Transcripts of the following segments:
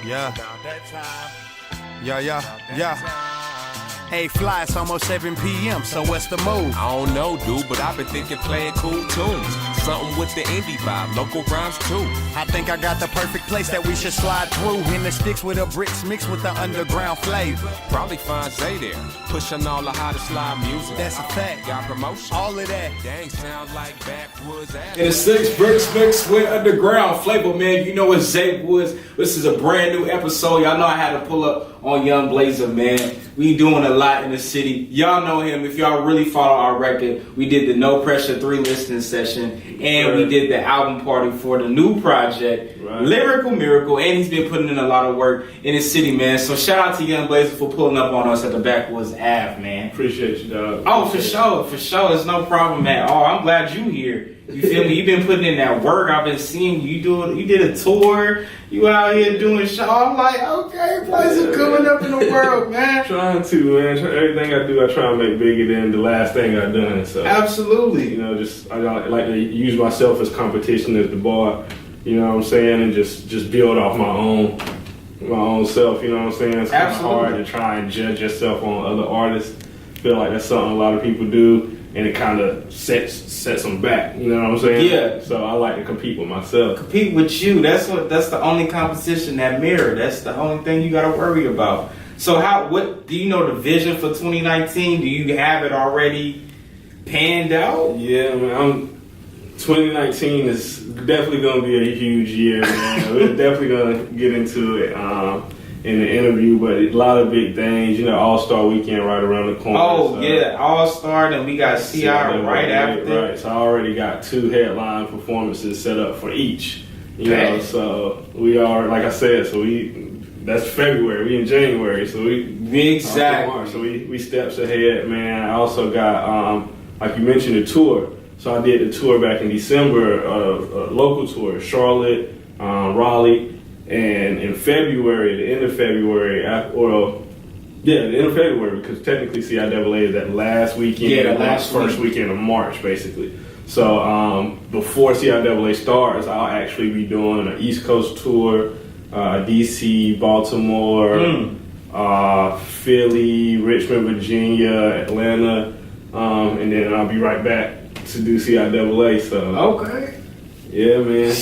Yeah. Hey, fly, it's almost 7 p.m., so what's the move? I don't know, dude, but I've been thinking playing cool tunes. Something with the indie vibe, local rhymes too. I think I got the perfect place that we should slide through. In the sticks with the bricks mixed with the underground flavor. Probably find Zay there, pushing all the hottest live music. That's a fact. Got promotion. All of that. Dang, sound like Backwoods Ave. In the six bricks mixed with underground flavor, man. You know it's Zay Woods. This is a brand new episode. Y'all know I had to pull up on Young Blaza, man. We doing a lot in the city. Y'all know him. If y'all really follow our record, we did the No Pressure 3 listening session, and we did the album party for the new project, Lyrical Miracle, and he's been putting in a lot of work in the city, man. So shout out to Young Blaza for pulling up on us at the Backwoods Ave, man. Appreciate you, dog. Oh, for sure. It's no problem at all. I'm glad you here. You feel me? You've been putting in that work. I've been seeing you you did a tour. You out here doing show. I'm like, okay, Blaza coming up in the world, man. Trying to, man. Everything I do, I try to make bigger than the last thing I've done. So absolutely. You know, I like to use myself as competition as the bar. You know what I'm saying? And just build off my own self. You know what I'm saying? It's kind of hard to try and judge yourself on other artists. I feel like that's something a lot of people do. And it kind of sets them back, you know what I'm saying? Yeah. So I like to compete with myself. Compete with you. That's the only competition, that mirror. That's the only thing you got to worry about. So what do you know the vision for 2019? Do you have it already panned out? Yeah, man. 2019 is definitely going to be a huge year, man. We're definitely going to get into it in the interview, but a lot of big things. You know, All-Star Weekend right around the corner. Oh, so. Yeah, All-Star, and we got CI right after. Right, so I already got 2 headline performances set up for each. You know, so we are, like I said, that's February. We in January, so exactly. So we steps ahead, man. I also got, like you mentioned, a tour. So I did the tour back in December, a local tour, Charlotte, Raleigh. And in February, the end of February, because technically CIAA is that last weekend, first weekend of March, basically. So before CIAA starts, I'll actually be doing an East Coast tour, DC, Baltimore, Philly, Richmond, Virginia, Atlanta, and then I'll be right back to do CIAA. So okay, yeah, man.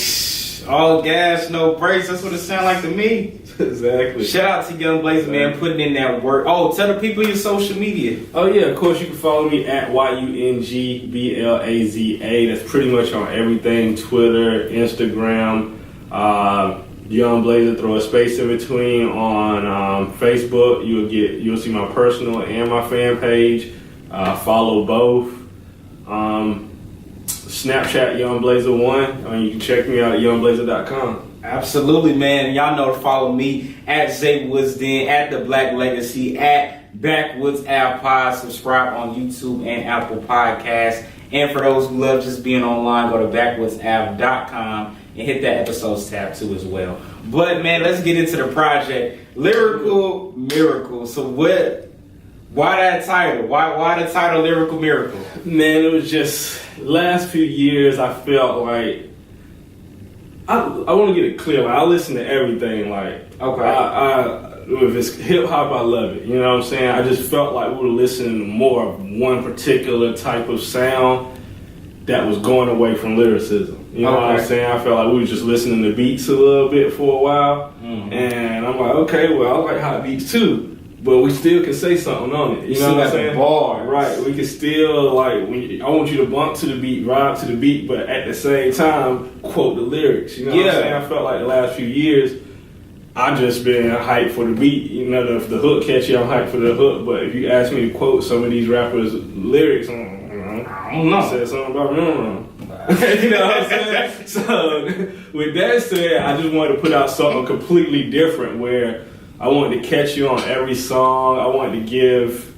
All gas, no brakes. That's what it sounds like to me. Exactly. Shout out to Young Blaza, man, putting in that work. Oh, tell the people your social media. Oh, yeah, of course, you can follow me at YUNGBLAZA. That's pretty much on everything, Twitter, Instagram, Young Blaza, throw a space in between on Facebook. You'll see my personal and my fan page. Follow both. Snapchat Young Blaza 1. You can check me out at youngblaza.com. Absolutely, man. Y'all know to follow me at Zay Woods Den, at The Black Legacy, at Backwoods Ave Pod. Subscribe on YouTube and Apple Podcasts. And for those who love just being online, go to backwoodsave.com and hit that episodes tab too as well. But man, let's get into the project. Lyrical Miracle. So why that title? Why the title Lyrical Miracle? Man, it was just last few years I felt like I want to get it clear. Like, I listen to everything. Like, okay, if it's hip hop, I love it. You know what I'm saying? I just felt like we were listening to more of one particular type of sound that was going away from lyricism. You know what I'm saying? I felt like we were just listening to beats a little bit for a while, and I'm like, okay, well, I like hot beats too. But we still can say something on it. You know what I'm saying? Bar. Right. We can still, like, I want you to bump to the beat, ride to the beat, but at the same time, quote the lyrics. You know what I'm saying? I felt like the last few years, I've just been hyped for the beat. You know, the hook catchy, I'm hyped for the hook. But if you ask me to quote some of these rappers' lyrics, I don't know. Said something about you know what I'm saying? So, with that said, I just wanted to put out something completely different where I wanted to catch you on every song. I wanted to give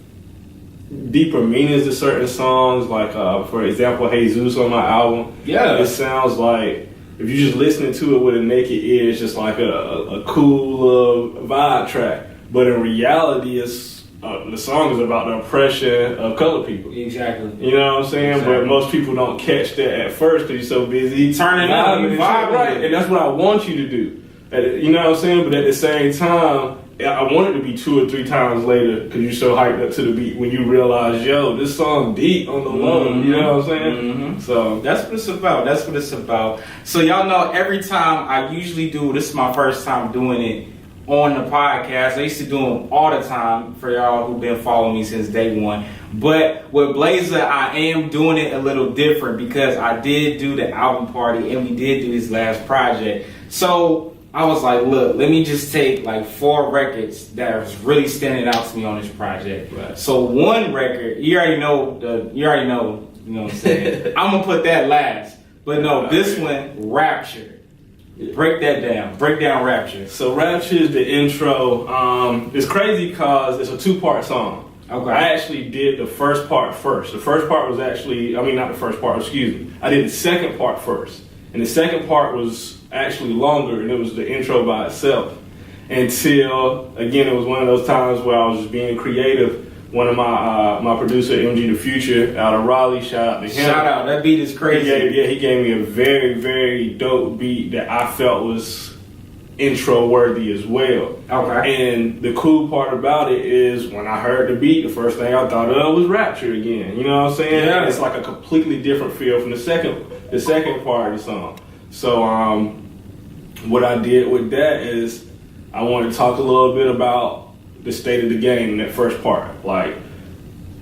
deeper meanings to certain songs. Like, for example, Jesus on my album. Yeah. It sounds like, if you're just listening to it with a naked ear, it's just like a cool vibe track. But in reality, it's the song is about the oppression of colored people. Exactly. You know what I'm saying? Exactly. But most people don't catch that at first because you're so busy turning up, you vibe right, and that's what I want you to do. You know what I'm saying? But at the same time, I want it to be 2 or 3 times later because you're so hyped up to the beat when you realize, yo, this song deep on the low. You know what I'm saying? Mm-hmm. So that's what it's about. That's what it's about. So y'all know every time I usually do, this is my first time doing it on the podcast. I used to do them all the time for y'all who've been following me since day one. But with Blaza, I am doing it a little different because I did do the album party and we did do his last project. So I was like, look, let me just take like 4 records that are really standing out to me on this project. Right. So one record, you already know, you know what I'm saying? I'm gonna put that last. But no, this one, Rapture. Break that down. Break down Rapture. So Rapture is the intro. It's crazy because it's a 2-part song. Okay. I actually did the first part first. The first part was actually, not the first part, excuse me. I did the second part first. And the second part was actually longer, and it was the intro by itself. Until, again, it was one of those times where I was just being creative. One of my producer, MG The Future, out of Raleigh, shout out to him. Shout out, that beat is crazy. He gave me a very, very dope beat that I felt was intro worthy as well. Okay. And the cool part about it is when I heard the beat, the first thing I thought of was Rapture again. You know what I'm saying? Yeah. It's like a completely different feel from the second part of the song. So what I did with that is I wanted to talk a little bit about the state of the game in that first part. Like,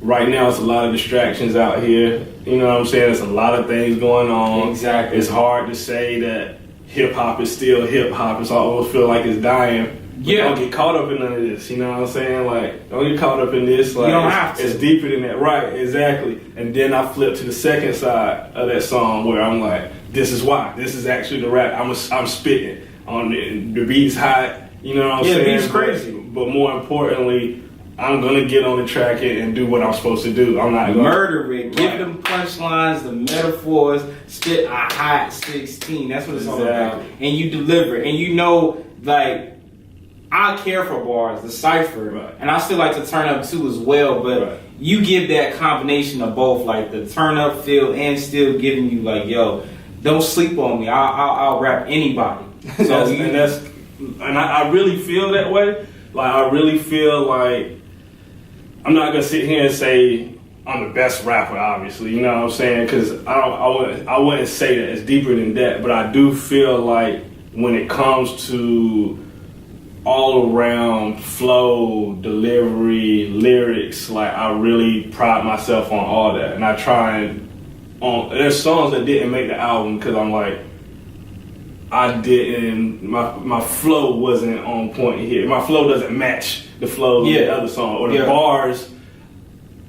right now it's a lot of distractions out here. You know what I'm saying? There's a lot of things going on. Exactly. It's hard to say that hip-hop is still hip-hop. It's almost feel like it's dying. Yeah. Don't get caught up in none of this. You know what I'm saying? Like, don't get caught up in this. Like, you don't have to. It's deeper than that. Right, exactly. And then I flip to the second side of that song where I'm like, this is why. This is actually the rap. I'm spitting on the beat's hot. You know what I'm saying? Yeah, the beat's crazy. But more importantly, I'm gonna get on the track and do what I'm supposed to do. I'm not gonna murder it. Give them punchlines, the metaphors, spit a hot 16. That's what it's all about. And you deliver. And you know, like, I care for bars, the cipher. Right. And I still like to turn up too as well, but right. You give that combination of both, like the turn up feel and still giving you like, yo, don't sleep on me. I'll rap anybody. So and I really feel that way. Like, I really feel like I'm not gonna sit here and say I'm the best rapper, obviously. You know what I'm saying? Because I wouldn't say that. It's deeper than that. But I do feel like when it comes to all around flow, delivery, lyrics, like, I really pride myself on all that. And I try and there's songs that didn't make the album because I'm like, my flow wasn't on point here. My flow doesn't match the flow of the other song. Or the bars,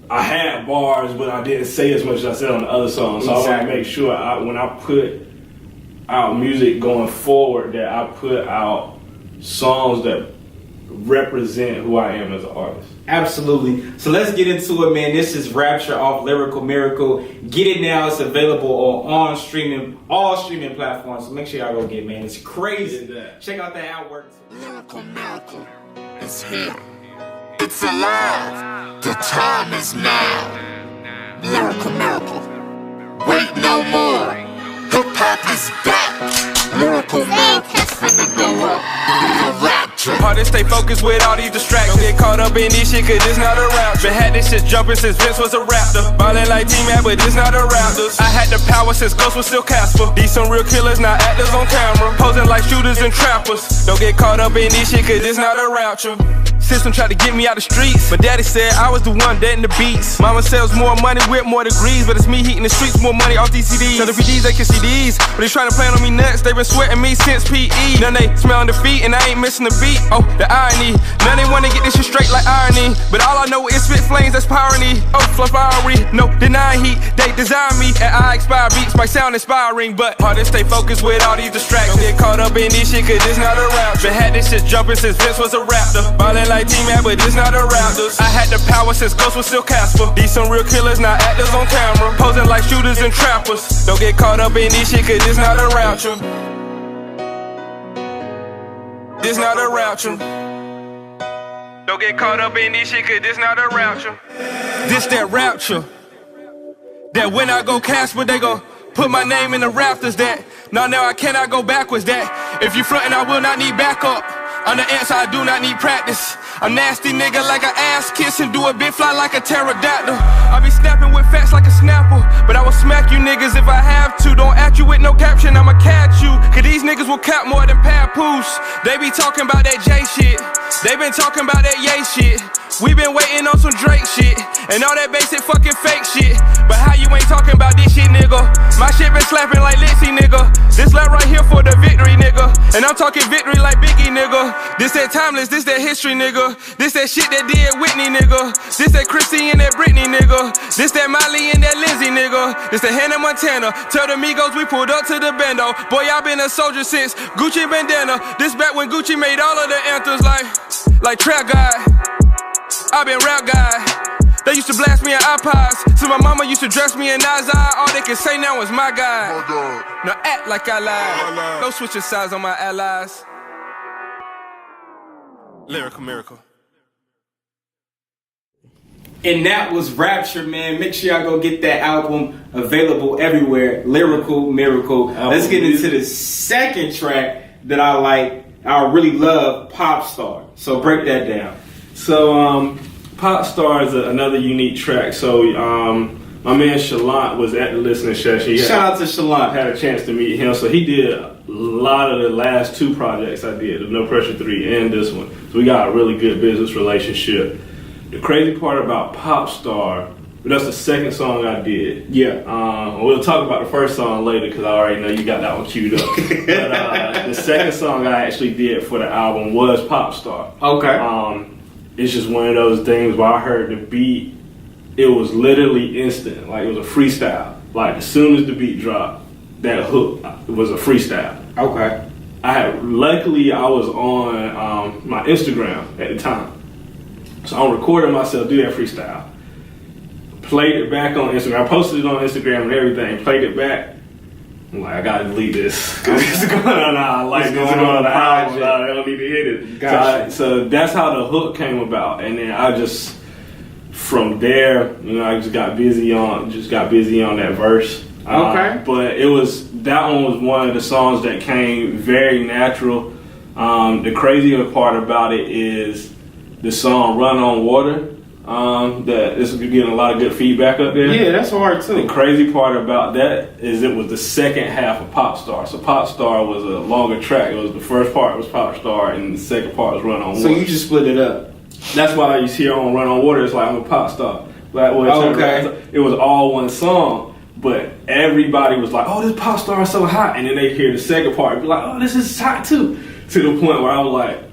I had bars, but I didn't say as much as I said on the other song. So I want to make sure when I put out music going forward, that I put out songs that represent who I am as an artist. Absolutely. So let's get into it, man. This is Rapture off Lyrical Miracle. Get it now. It's available on all streaming platforms. So make sure y'all go get it, man. It's crazy. Check out the outwork. Lyrical Miracle is here. It's alive. The time is now. Lyrical Miracle. Wait no more. Hip hop is back. Lyrical Miracle's finna go up. The Rapture. Hard to stay focused with all these distractions. Don't get caught up in this shit, cause this not a rap. Been had this shit jumping since Vince was a raptor. Ballin' like T-Man, but this not a Raptors. I had the power since Ghost was still Casper. These some real killers, not actors on camera. Posing like shooters and trappers. Don't get caught up in this shit, cause this not a rapture. System tried to get me out the streets, but daddy said I was the one dead in the beats. Mama sells more money with more degrees, but it's me heating the streets, more money off these CDs. Tell the PDs they can see these, but they trying to plan on me nuts. They been sweating me since PE. None they smelling defeat, and I ain't missing the beat. Oh, the irony. None they wanna get this shit straight like irony, but all I know is spit flames, that's pyrony. Oh, fluff irie, no denying heat. They design me, and I expire beats might sound inspiring, but hard to stay focused with all these distractions. Don't get caught up in this shit, cause this not a rap. Been had this shit jumping since Vince was a raptor. Ballin' like T-Man, but this not a Raptors. I had the power since Ghost was still Casper. These some real killers, not actors on camera. Posing like shooters and trappers. Don't get caught up in this shit, cause this not a rapture. This not a rapture. Don't get caught up in this shit, cause this not a rapture. This that rapture. That when I go Casper, they gon' put my name in the rafters. That now I cannot go backwards. That if you frontin', I will not need backup. On the answer, I do not need practice. I'm nasty nigga like an ass kiss and do a big fly like a pterodactyl. I be snapping with facts like a snapper, but I will smack you niggas if I have to. Don't act you with no caption, I'ma catch you. Cause these niggas will cap more than papoose. They be talking about that J shit. They been talking about that Ye shit. We been waiting on some Drake shit and all that basic fucking fake shit. But how you ain't talking about this shit, nigga? My shit been slapping like Litzy, nigga. This lap right here for the victory, nigga. And I'm talking victory like Biggie, nigga. This that timeless, this that history, nigga. This that shit that did Whitney, nigga. This that Chrissy and that Britney, nigga. This that Miley and that Lizzie, nigga. This that Hannah Montana. Tell the Migos we pulled up to the bando. Boy, I been a soldier since Gucci bandana. This back when Gucci made all of the anthems like Trap God. I been rap guy. They used to blast me in iPods. So my mama used to dress me in Nazar. All they can say now is my guy. Now act like I lied. No switching sides on my allies. Lyrical miracle. And that was Rapture, man. Make sure y'all go get that album, available everywhere. Lyrical Miracle. Let's get into the second track that I like. I really love, Pop Star. So break that down. So Pop Star is another unique track. So my man Shalant was at the listening session. Shout out to Shalant. Had a chance to meet him. So he did a lot of the last two projects I did, the No Pressure 3 and this one. So we got a really good business relationship. The crazy part about Pop Star, that's the second song I did. Yeah. We'll talk about the first song later because I already know you got that one queued up. But the second song I actually did for the album was Pop Star. Okay. It's just one of those things where I heard the beat, it was literally instant. Like, it was a freestyle. Like, as soon as the beat dropped, that hook was a freestyle. Okay. Luckily, I was on my Instagram at the time. So I'm recording myself do that freestyle. Played it back on Instagram. I posted it on Instagram and everything. Played it back. I'm like, I gotta delete this. It's going on. I like this going on the album. I don't need to hit it. Gotcha. So that's how the hook came about. And then I just, from there, I just got busy on that verse. Okay. But that one was one of the songs that came very natural. The crazier part about it is the song Run on Water. That is getting a lot of good feedback up there. Yeah, that's hard too. The crazy part about that is it was the second half of Pop Star. So Pop Star was a longer track. It was the first part was Pop Star and the second part was Run on Water. So you just split it up. That's why you see on Run on Water, it's like I'm a pop star. It was all one song, but everybody was like, "Oh, this Pop Star is so hot," and then they hear the second part and be like, "Oh, this is hot too." To the point where I was like,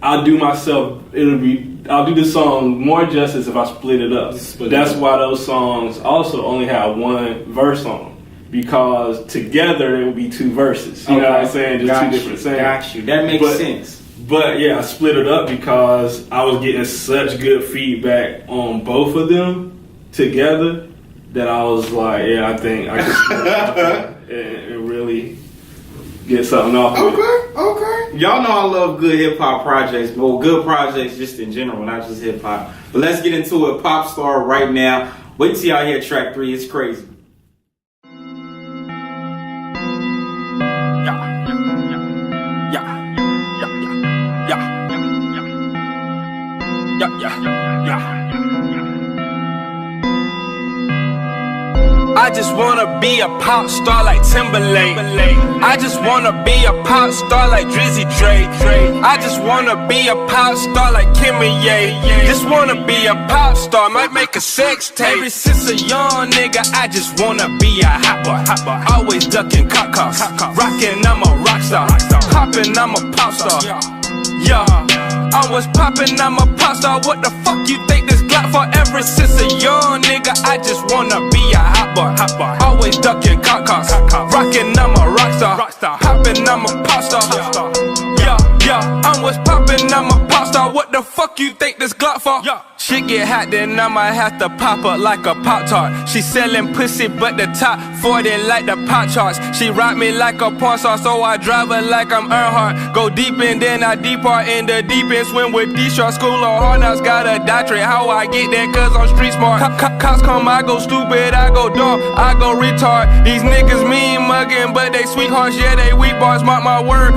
I'll do the song more justice if I split it up. That's why those songs also only have one verse on them, because together there would be two verses. You know what I'm saying? Just two different things. Got you. That makes sense. But yeah, I split it up because I was getting such good feedback on both of them together that I was like, yeah, I think I can split it up and really get something off of it. Okay. Y'all know I love good hip hop projects, well, good projects just in general, not just hip hop. But let's get into it. Pop Star right now. Wait till y'all hear track 3. It's crazy. I just wanna be a pop star like Timberlake. I just wanna be a pop star like Drizzy Drake. I just wanna be a pop star like Kim and Ye. Just wanna be a pop star, might make a sex tape. Ever since a young nigga, I just wanna be a hot boy. Always ducking cop cars. Rockin', I'm a rock star. Poppin', I'm a pop star. Yeah, I was poppin', I'm a pop star. What the fuck you think this Glock for? Ever since a young nigga, I just wanna be a hot boy. Always ducking cop cars. Rockin', I'm a rock star. Poppin', I'm a pop star. Yeah, I was poppin', I'm a pop star. What the fuck you think this Glock for? Shit get hot, then I might have to pop up like a Pop-Tart. She selling pussy, but the top 40 like the pop charts. She rock me like a porn star, so I drive her like I'm Earnhardt. Go deep and then I depart in the deep end. Swim with D-Sharp, school of hard knocks, got a doctorate. How I get that? Cause I'm street smart. Cops come, I go stupid, I go dumb, I go retard. These niggas mean mugging, but they sweethearts, yeah, they weak bars. Mark my word,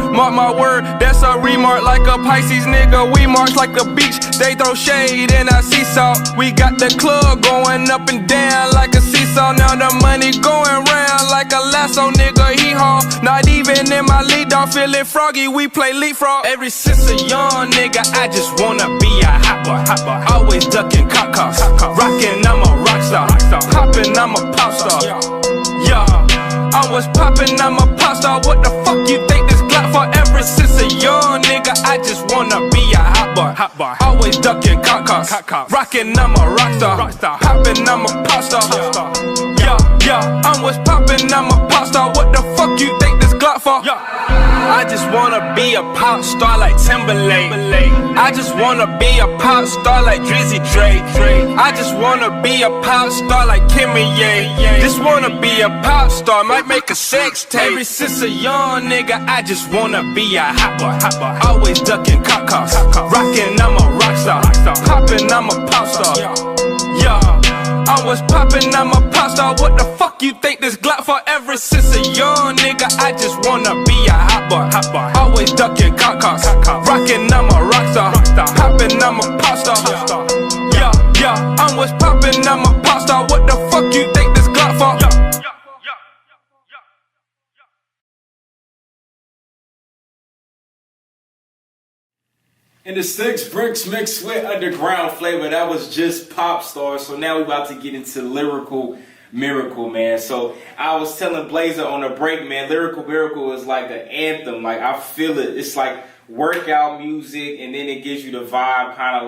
that's a remark. Like a Pisces nigga, we march like the beach. They throw shade and I see salt. We got the club going up and down like a seesaw. Now the money going round like a lasso, nigga, hee haw. Not even in my lead dog, feeling froggy, we play leapfrog. Every since a young nigga, I just wanna be a hot boy. Always ducking cop cars, rockin', I'm a rock star. Poppin', I'm a pop star. Yeah, I was poppin', I'm a pop star. What the fuck you think this Glock for? Ever since a young nigga, I just wanna be a hot boy. Always ducking cop cars, rockin', I'm a rock star. Poppin', I'm a pop star. Yeah, I was poppin', I'm a pop star. What the fuck you think this Glock for? I just wanna be a pop star like Timberlake. I just wanna be a pop star like Drizzy Drake. I just wanna be a pop star like Kimmy Ye. Just wanna be a pop star, might make a sex tape. Ever since a young nigga, I just wanna be a hot boy. Always ducking cop cars, rockin', I'm a rock star. Poppin', I'm a pop star. Yeah, I was poppin', I'm a pop star. What the fuck you think this Glock for? Ever since a young nigga, I just wanna be a hot boy. Always ducking cop cars, rockin', I'm a rock star. Poppin', I'm a pop star. Yeah, I was poppin', I'm a pop star. What the fuck you think this Glock for? In the 6 bricks mixed with underground flavor, that was just Pop Star. So now we about to get into Lyrical Miracle, man. So I was telling Blaza on a break, man, Lyrical Miracle is like an anthem. Like, I feel it. It's like workout music, and then it gives you the vibe, kind of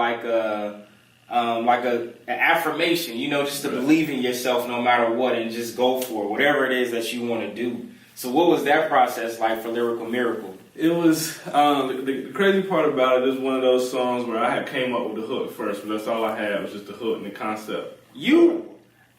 like an affirmation, you know, just to believe in yourself no matter what and just go for it, whatever it is that you want to do. So what was that process like for Lyrical Miracle? It was, the crazy part about it is one of those songs where I had came up with the hook first, but that's all I had was just the hook and the concept.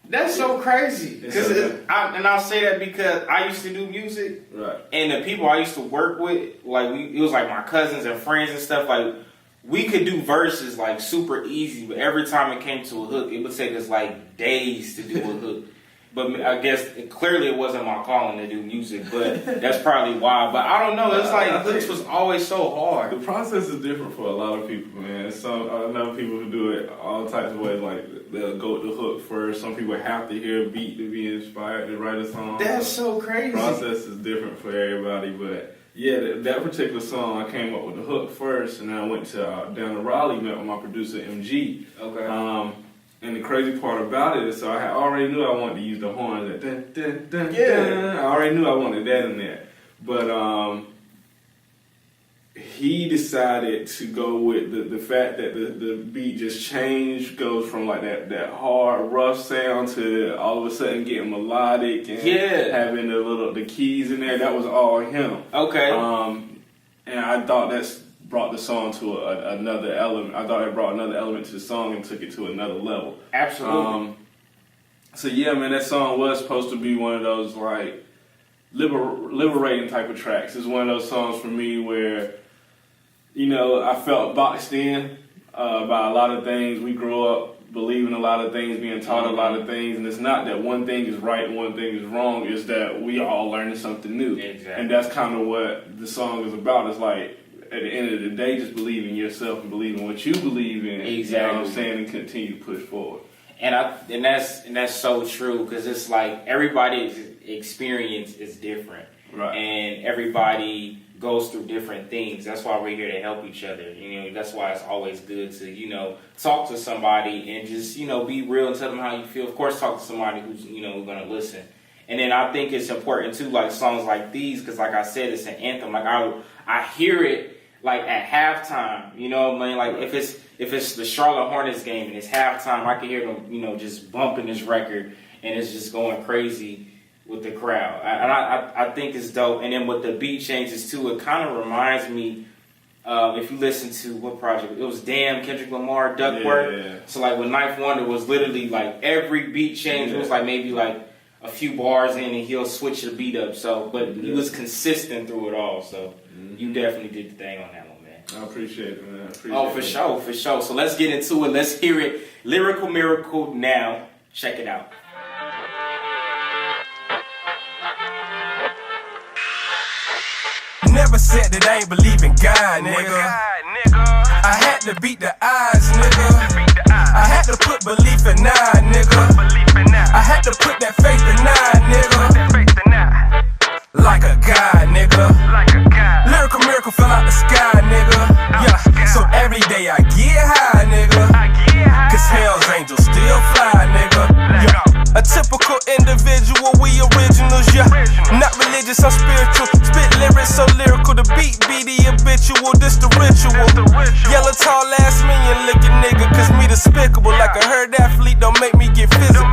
That's so crazy. And I'll say that because I used to do music, right? And the people I used to work with, like it was like my cousins and friends and stuff, like we could do verses like super easy, but every time it came to a hook, it would take us like days to do a hook. But I guess clearly it wasn't my calling to do music, but that's probably why. But I don't know. It's like hooks was always so hard. The process is different for a lot of people, man. I know people who do it all types of ways. Like they'll go with the hook first. Some people have to hear a beat to be inspired to write a song. That's so crazy. The process is different for everybody, but yeah, that particular song, I came up with the hook first, and then I went to down to Raleigh, met with my producer MG. Okay. And the crazy part about it is, so I already knew I wanted to use the horns. That dun, dun, dun, dun. I already knew I wanted that in there. But he decided to go with the fact that the beat just changed, goes from like that hard, rough sound to all of a sudden getting melodic and having the keys in there. That was all him. Okay. And I thought that's brought the song to another element. I thought it brought another element to the song and took it to another level. Absolutely. So yeah, man, that song was supposed to be one of those like liberating type of tracks. It's one of those songs for me where, you know, I felt boxed in by a lot of things. We grew up believing a lot of things, being taught a lot of things, and it's not that one thing is right and one thing is wrong. It's that we all learning something new. Exactly. And that's kind of what the song is about. It's like, at the end of the day, just believe in yourself and believe in what you believe in. Exactly. You know what I'm saying? And continue to push forward. And that's so true, because it's like everybody's experience is different. Right. And everybody goes through different things. That's why we're here to help each other. You know, that's why it's always good to, you know, talk to somebody and just, you know, be real and tell them how you feel. Of course, talk to somebody who's, you know, going to listen. And then I think it's important too, like songs like these, because like I said, it's an anthem. Like I hear it like at halftime, you know what I mean? Like if it's the Charlotte Hornets game and it's halftime, I can hear them, you know, just bumping this record and it's just going crazy with the crowd. I think it's dope. And then with the beat changes too, it kind of reminds me If you listen to what project, it was Damn, Kendrick Lamar, Duckworth. Yeah. So like when Ninth Wonder was literally like every beat change, it was like maybe like a few bars in and he'll switch the beat up. So, but he was consistent through it all. So you definitely did the thing on that one, man. I appreciate it, man. For sure. So let's get into it. Let's hear it. Lyrical Miracle now. Check it out. Never said that I ain't believe in God, nigga. I had to beat the odds, nigga. I had to put belief in nine, nigga. I had to put that faith in nine, nigga. Like a god, nigga. Lyrical miracle fell out the sky, nigga. Yeah, so every day I get high, nigga. Cause hell's angels still fly, nigga. Yeah. A typical individual, we originals, yeah. Not religious, I'm spiritual. Spit lyrics so lyrical, the beat be the habitual, this the ritual. Yellow tall ass minion looking nigga, cause me despicable. Like a herd athlete, don't make me get physical.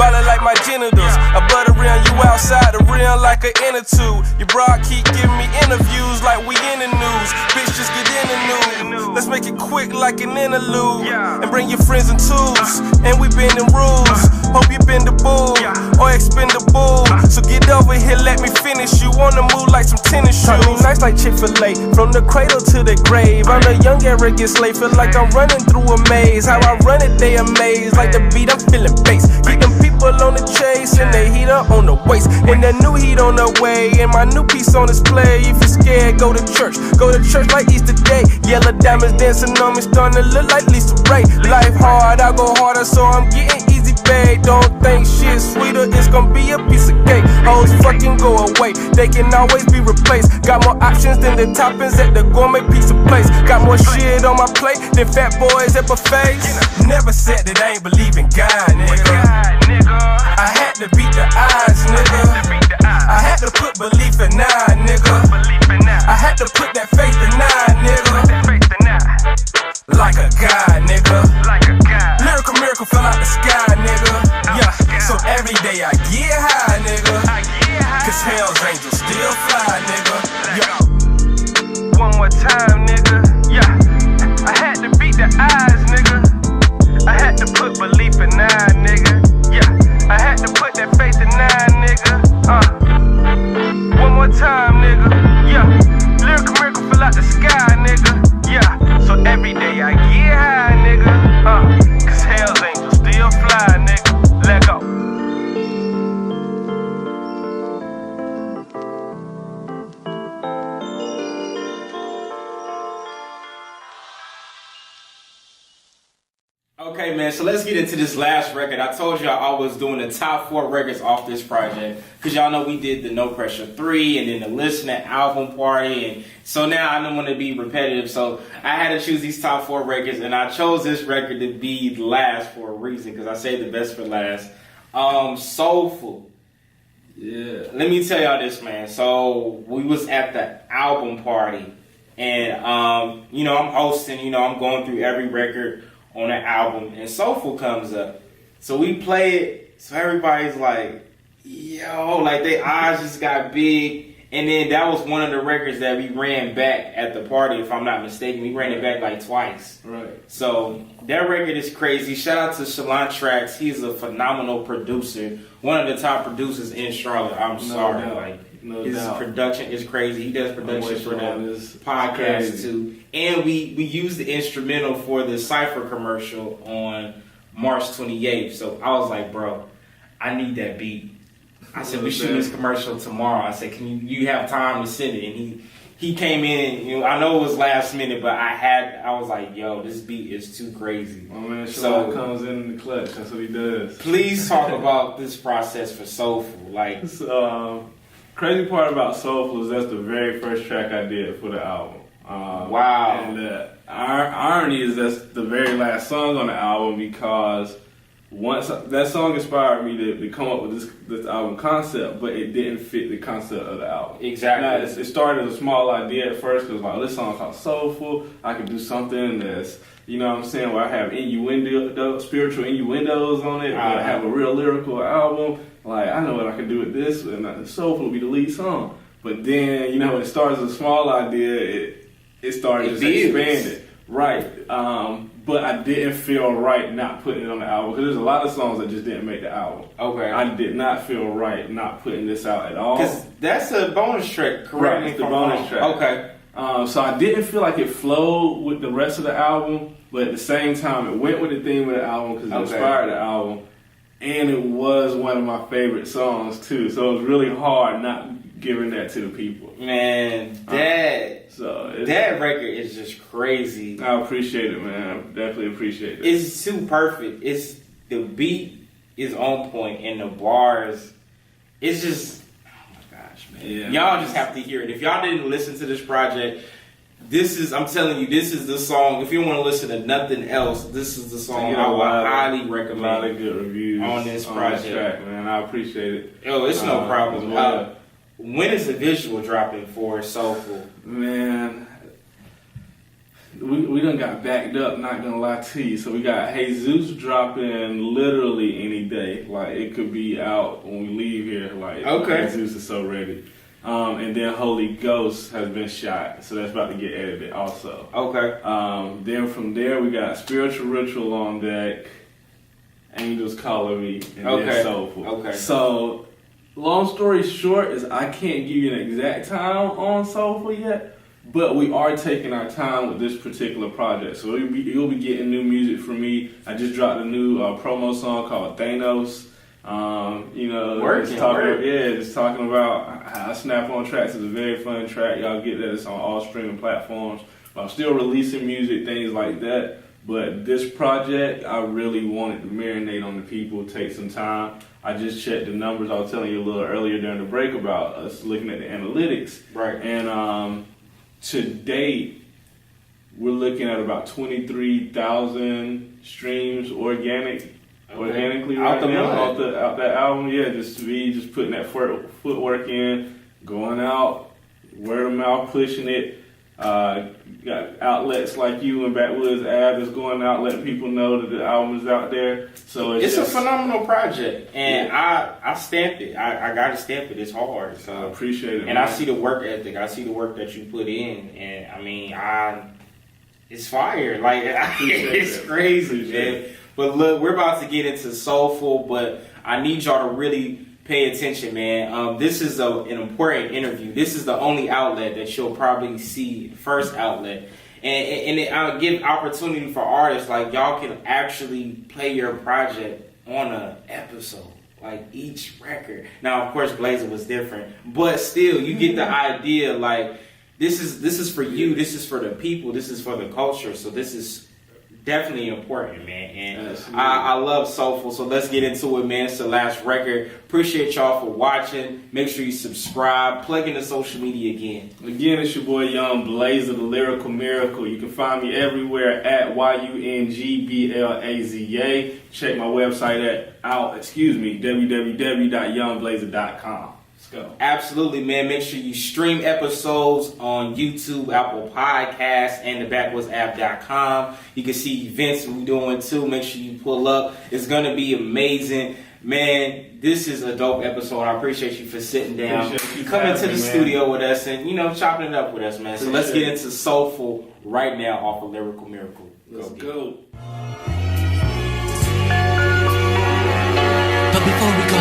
Ballin' like my genitals, I butt around you outside the rim like an inner tube. Your broad keep giving me interviews like we in the news. Bitch, just get in the news. Let's make it quick like an interlude. And bring your friends and tools, and we bending rules. Hope you bend the bull, or expendable. So get over here, let me finish you on the move like some tennis shoes. Nice like Chick-fil-A, from the cradle to the grave. I'm a young arrogant slave, feel like I'm running through a maze. How I run it, they amazed. Like the beat, I'm feeling bass. Keep them people on the chase, and the heater on the waist. And the new heat on the way, and my new piece on display. If you're scared, go to church. Go to church like Easter Day. Yellow diamonds dancing on me, starting to look like Lisa Ray. Life hard, I go harder, so I'm getting easy paid. Don't think shit sweeter, it's gonna be a piece of cake. Hoes fucking go away, they can always be replaced. Got more options than the toppings at the gourmet pizza place. Got more shit on my plate than fat boys at buffets. Never said that I ain't believe in God, nigga. I had to beat the odds, nigga. I had to put belief in nine, nigga. I had to put that faith in nine, nigga. Like a god, nigga. Lyrical miracle fell out the sky, nigga. Yeah, so every day I get high, nigga. Cause hell's angels still fly, nigga. Yeah. One more time, nigga. Yeah, I had to beat the odds, nigga. I had to put belief in nine, nigga. Yeah, I had to put that faith in nine, nigga. One more time, nigga. Yeah, lyrical miracle fell out the sky, nigga. Yeah, so every day I get high, nigga. Cause hell's angels still fly, nigga. Let go. Okay, man, so let's get into this last record. I told y'all I was doing the top 4 records off this project because y'all know we did the No Pressure 3 and then the Listening album party. And so now I don't want to be repetitive, so I had to choose these top 4 records, and I chose this record to be last for a reason because I saved the best for last. Soulful. Yeah. Let me tell y'all this, man. So we was at the album party, and you know, I'm hosting, you know, I'm going through every record on the album, and Soulful comes up. So we play it, so everybody's like, yo, like their eyes just got big. And then that was one of the records that we ran back at the party, if I'm not mistaken. We ran it back like twice. Right. So that record is crazy. Shout out to Shalon Tracks. He's a phenomenal producer. One of the top producers in Charlotte. I'm sorry. Like, his production is crazy. He does production for the podcast too. And we used the instrumental for the Cypher commercial on March 28th. So I was like, bro, I need that beat. I said, we shoot this commercial tomorrow. I said, can you have time to send it? And he came in, you know, I know it was last minute, but I was like, yo, this beat is too crazy. Oh man, so comes in the clutch. That's what he does. Please talk about this process for Soulful. Like, crazy part about Soulful is that's the very first track I did for the album. Wow. And the irony is that's the very last song on the album because once that song inspired me to come up with this album concept, but it didn't fit the concept of the album. Exactly. Now, it started as a small idea at first because like this song called Soulful. I could do something that's, you know what I'm saying, where I have spiritual innuendos on it. I have a real lyrical album. Like I know what I can do with this, and Soulful will be the lead song. But then, you know, it starts as a small idea. it started just expanding. Right. But I didn't feel right not putting it on the album because there's a lot of songs that just didn't make the album. Okay. I did not feel right not putting this out at all. Because that's a bonus track, correct? Right, it's the bonus track. Okay. So I didn't feel like it flowed with the rest of the album, but at the same time, it went with the theme of the album because it inspired the album. And it was one of my favorite songs, too. So it was really hard not giving that to the people. Man, that record is just crazy. I appreciate it, man. I definitely appreciate it. It's too perfect. The beat is on point and the bars, it's just, oh my gosh, man. Yeah, y'all just have to hear it. If y'all didn't listen to this project, I'm telling you, this is the song. If you don't want to listen to nothing else, this is the song I would highly recommend. A lot of good reviews on this project. This track, man. I appreciate it. Oh, it's no problem. When is the visual dropping for Soulful? Man, we done got backed up, not gonna lie to you. So we got Jesus dropping literally any day. Like, it could be out when we leave here. Like, Jesus is so ready. And then Holy Ghost has been shot, so that's about to get edited also. Okay. Then from there we got Spiritual Ritual on deck, Angels Calling Me, and then Soulful. Okay. So, long story short is I can't give you an exact time on Soulful yet, but we are taking our time with this particular project. So you'll be getting new music from me. I just dropped a new promo song called Thanos. Just talking about how Snap On Tracks is a very fun track. Y'all get that. It's on all streaming platforms. But I'm still releasing music, things like that. But this project, I really wanted to marinate on the people, take some time. I just checked the numbers. I was telling you a little earlier during the break about us looking at the analytics. Right. And to date, we're looking at about 23,000 streams organically right now out that album. Yeah, just putting that footwork in, going out, word of mouth, pushing it. Got outlets like you and Backwoods Ave is going out, letting people know that the album is out there. So it's a phenomenal project, and I stamped it. I got to stamp it. It's hard. So I appreciate it, and man. I see the work ethic. I see the work that you put in, and I mean, it's fire. Like it's crazy, man. But look, we're about to get into Soulful, but I need y'all to really pay attention, man. This is an important interview. This is the only outlet that you'll probably see, first outlet. And I'll give opportunity for artists, like y'all can actually play your project on an episode, like each record. Now, of course, Blaza was different, but still, you get the idea. Like this is for you. This is for the people. This is for the culture. So this is definitely important, man. And I love Soulful, so let's get into it, man. It's the last record. Appreciate y'all for watching. Make sure you subscribe. Plug in the social media again. Again, it's your boy Young Blaza, the Lyrical Miracle. You can find me everywhere at YUNGBLAZA. Check my website www.youngblaza.com. Go. Absolutely, man. Make sure you stream episodes on YouTube, Apple Podcasts, and the backwoodsave.com. You can see events we're doing too. Make sure you pull up. It's going to be amazing. Man, this is a dope episode. I appreciate you for sitting down. Coming to the studio with us and, chopping it up with us, man. So let's get into Soulful right now off of Lyrical Miracle. Let's go. But before we go,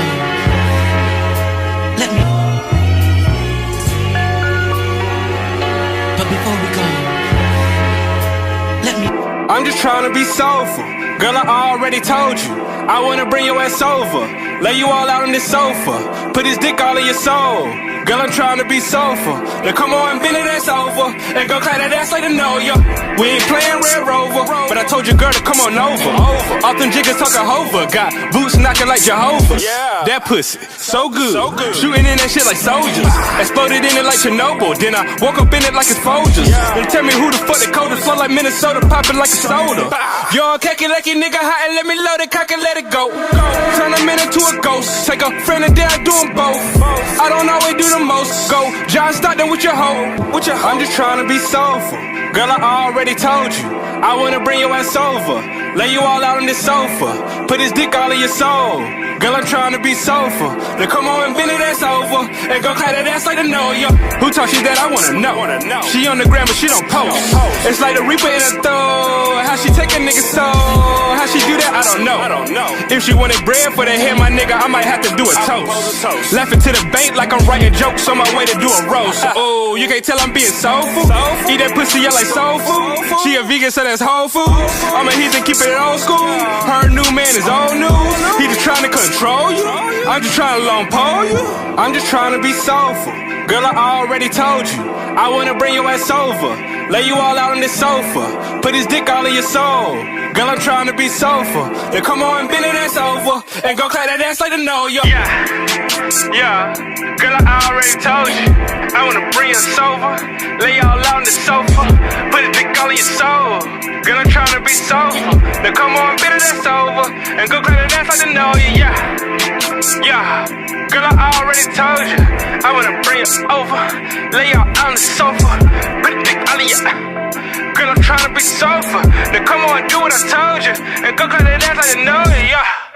I'm just trying to be soulful. Girl, I already told you I wanna bring your ass over, lay you all out on this sofa, put his dick all in your soul. Girl, I'm trying to be soulful. Now come on, bend it ass over and go clap that ass like to know ya. We ain't playing Red Rover, but I told your girl to come on over. Off them jiggers talking hover, got boots knocking like Jehovah's. That pussy, so good. Shooting in that shit like soldiers, exploded in it like Chernobyl. Then I woke up in it like it's Folgers. Then tell me who the fuck the coldest, flow like Minnesota, popping like a soda. Y'all khaki like a nigga hot and let me load it, cock and let it go. Turn a man into a ghost, take a friend and down, doing both. I don't always do the most. Go, John Stockton with your hoe. I'm just trying to be soulful. Girl, I already told you I wanna bring your ass over, lay you all out on this sofa, put his dick all in your soul. Girl, I'm trying to be soulful. Then come on and bend it, that's over. And go clap that ass like the know ya. Who taught you that? I wanna know. She on the gram, but she don't post. It's like the Reaper in a throw. How she take a nigga's soul? How she do that? I don't know. If she wanted bread for the head, my nigga, I might have to do a toast. Laughing to the bank like I'm writing jokes on my way to do a roast. Oh, you can't tell I'm being soulful. Eat that pussy, yeah, like soul food. She a vegan, so that's whole food. I'm a heathen, keep it old school. Her new man is old news. He just trying to control you. I'm just trying to long pole you. I'm just trying to be soulful. Girl, I already told you I wanna bring your ass over. Lay you all out on this sofa. Put his dick all in your soul. Girl, I'm trying to be soulful. Then come on and bend it ass over. And go clap that ass like the know ya. Yeah. Girl, I already told you I wanna bring us over. Lay y'all out on the sofa. Put his dick all in your soul. Girl, I'm trying to be soulful. Then come on and bend it ass over. And go clap that ass like the know ya. Yeah. Girl, I already told you I wanna bring you over. Lay y'all out on the sofa. Put the dick all in your. Girl, I'm tryna be sober. Then come on and do what I told you. And go cut that ass like you know it, yeah.